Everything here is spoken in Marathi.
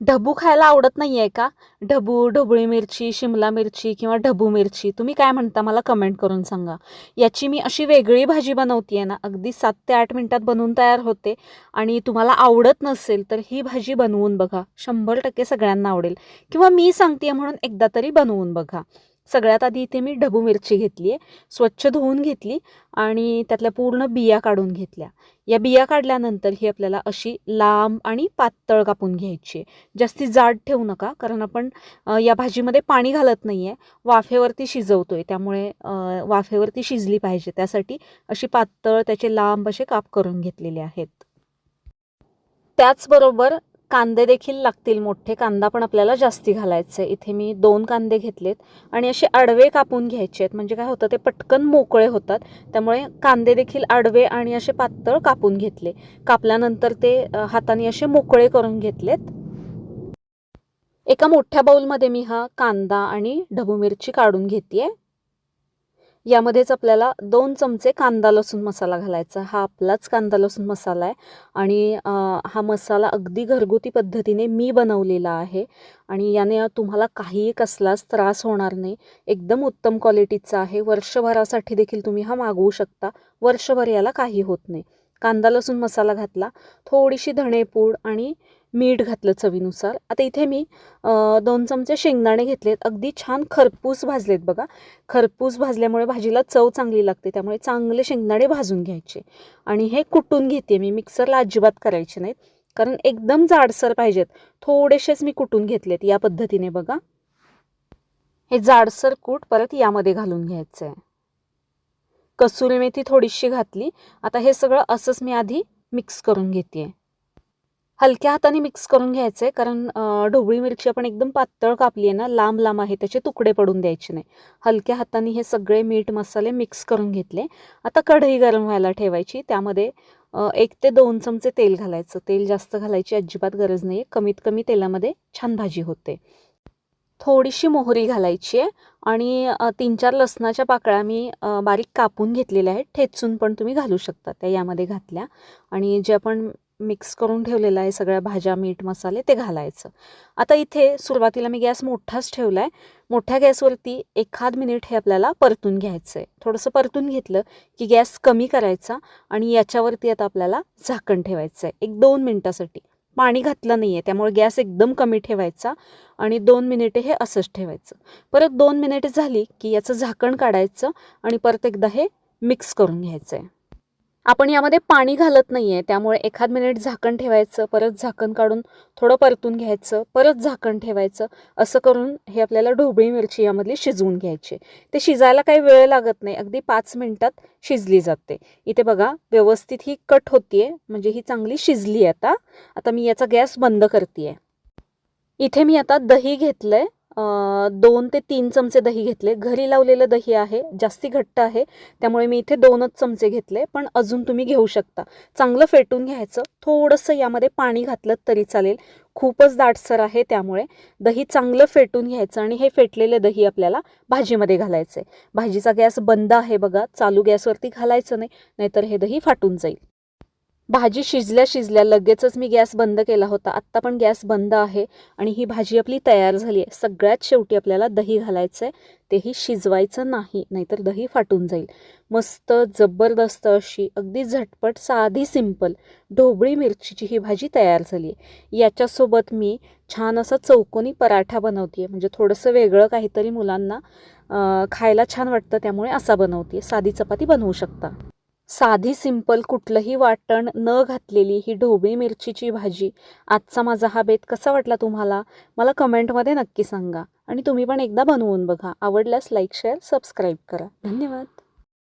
ढबू खायला आवडत नाही आहे का? ढबू, ढोबळी मिरची, शिमला मिरची किंवा ढबू मिरची तुम्ही काय म्हणता मला कमेंट करून सांगा. याची मी अशी वेगळी भाजी बनवते आहे ना, अगदी 7 ते 8 मिनिटात बनवून तयार होते आणि तुम्हाला आवडत नसेल तर ही भाजी बनवून बघा. 100% सगळ्यांना आवडेल किंवा मी सांगते म्हणून एकदा तरी बनवून बघा. सगळ्यात आधी इथे मी ढबू मिरची घेतली आहे, स्वच्छ धुवून घेतली आणि त्यातल्या पूर्ण बिया काढून घेतल्या. या बिया काढल्यानंतर ही आपल्याला अशी लांब आणि पातळ कापून घ्यायची आहे. जास्ती जाड ठेवू नका कारण आपण या भाजीमध्ये पाणी घालत नाही आहे, वाफेवरती शिजवतोय त्यामुळे वाफेवरती शिजली पाहिजे त्यासाठी अशी पातळ त्याचे लांब असे काप करून घेतलेले आहेत. त्याचबरोबर कांदे देखील लागतील मोठे, कांदा पण आपल्याला जास्ती घालायचं आहे. इथे मी 2 कांदे घेतलेत आणि असे आडवे कापून घ्यायचे आहेत म्हणजे काय होतं ते पटकन मोकळे होतात. त्यामुळे कांदे देखील आडवे आणि असे पातळ कापून घेतले. कापल्यानंतर ते हाताने असे मोकळे करून घेतलेत. एका मोठ्या बाउलमध्ये मी हा कांदा आणि ढबू मिरची काढून घेते. यामध्येच आपल्याला 2 चमचे कांदा लसूण मसाला घालायचा. हा आपलाच कांदा लसूण मसाला आहे आणि हा मसाला अगदी घरगुती पद्धतीने मी बनवलेला आहे आणि याने तुम्हाला काहीही कसलाच त्रास होणार नाही. एकदम उत्तम क्वालिटीचा आहे. वर्षभरासाठी देखील तुम्ही हा मागवू शकता. वर्षभर याला काही होत नाही. कांदा लसूण मसाला घातला, थोडीशी धणेपूड आणि मीठ घातलं चवीनुसार. आता इथे मी 2 चमचे शेंगदाणे घेतलेत, अगदी छान खरपूस भाजलेत बघा. खरपूस भाजल्यामुळे भाजीला चव चांगली लागते, त्यामुळे चांगले शेंगदाणे भाजून घ्यायचे आणि हे कुटून घेते मी. मिक्सरला अजिबात करायचे नाहीत कारण एकदम जाडसर पाहिजेत. थोडेसेच मी कुटून घेतलेत या पद्धतीने बघा. हे जाडसर कूट परत यामध्ये घालून घ्यायचं आहे. कसुरी मेथी थोडीशी घातली. आता हे सगळं असंच मी आधी मिक्स करून घेते. हलक्या हाताने मिक्स करून घ्यायचं आहे कारण ढोबळी मिरची आपण एकदम पातळ कापली आहे ना, लांब लांब आहे, त्याचे तुकडे पडून द्यायचे नाही. हलक्या हाताने हे सगळे मीठ मसाले मिक्स करून घेतले. आता कढई गरम व्हायला ठेवायची. त्यामध्ये 1 ते 2 चमचे तेल घालायचं. तेल जास्त घालायची अजिबात गरज नाही आहे. कमीत कमी तेलामध्ये छान भाजी होते. थोडीशी मोहरी घालायची आहे आणि 3-4 लसणाच्या पाकळ्या मी बारीक कापून घेतलेल्या आहेत. ठेचून पण तुम्ही घालू शकता. त्या यामध्ये घातल्या आणि जे आपण मिक्स करून ठेवलेलं आहे सगळ्या भाज्या, मीठ, मसाले ते घालायचं. आता इथे सुरुवातीला मी गॅस मोठाच ठेवला आहे. मोठ्या गॅसवरती 1 मिनिट हे आपल्याला परतून घ्यायचं आहे. थोडंसं परतून घेतलं की गॅस कमी करायचा आणि याच्यावरती आता आपल्याला झाकण ठेवायचं आहे 1-2 मिनिटासाठी. पाणी घातलं नाही आहे त्यामुळे गॅस एकदम कमी ठेवायचा आणि 2 मिनिटे हे असंच ठेवायचं. परत 2 मिनिटे झाली की याचं झाकण काढायचं आणि परत एकदा हे मिक्स करून घ्यायचं आहे. आपण यामध्ये पाणी घालत नाही आहे त्यामुळे 1 मिनिट झाकण ठेवायचं, परत झाकण काढून थोडं परतून घ्यायचं, परत झाकण ठेवायचं. असं करून हे आपल्याला ढोबळी मिरची यामधली शिजवून घ्यायची. ते शिजायला काही वेळ लागत नाही, अगदी 5 मिनिटात शिजली जाते. इथे बघा व्यवस्थित ही कट होतीये म्हणजे ही चांगली शिजली आहे. आता मी याचा गॅस बंद करते आहे. इथे मी आता दही घेतलंय, 2 ते 3 चमचे दही घेतले. घरी लावलेलं दही आहे, जास्ती घट्ट आहे त्यामुळे मी इथे 2च चमचे घेतले, पण अजून तुम्ही घेऊ शकता. चांगलं फेटून घ्यायचं. थोडंसं यामध्ये पाणी घातलं तरी चालेल, खूपच दाटसर आहे त्यामुळे. दही चांगलं फेटून घ्यायचं आणि हे फेटलेलं दही आपल्याला भाजीमध्ये घालायचं आहे. भाजीचा गॅस बंद आहे बघा, चालू गॅसवरती घालायचं नाही, नाहीतर हे दही फाटून जाईल. भाजी शिजल्या शिजल्या लगेचच मी गॅस बंद केला होता. आत्ता पण गॅस बंद आहे आणि ही भाजी आपली तयार झाली आहे. सगळ्यात शेवटी आपल्याला दही घालायचं आहे. तेही शिजवायचं नाही, नाहीतर दही फाटून जाईल. मस्त जबरदस्त अशी अगदी झटपट साधी सिंपल ढोबळी मिरचीची ही भाजी तयार झाली आहे. याच्यासोबत मी छान असा चौकोनी पराठा बनवते आहे, म्हणजे थोडंसं वेगळं काहीतरी मुलांना खायला छान वाटतं त्यामुळे असा बनवते. साधी चपाती बनवू शकता. साधी सिंपल कुठलंही वाटण न घातलेली ही ढोबळी मिरचीची भाजी. आजचा माझा हा बेत कसा वाटला तुम्हाला मला कमेंटमध्ये नक्की सांगा आणि तुम्ही पण एकदा बनवून बघा. आवडल्यास लाईक, शेअर, सबस्क्राईब करा. धन्यवाद.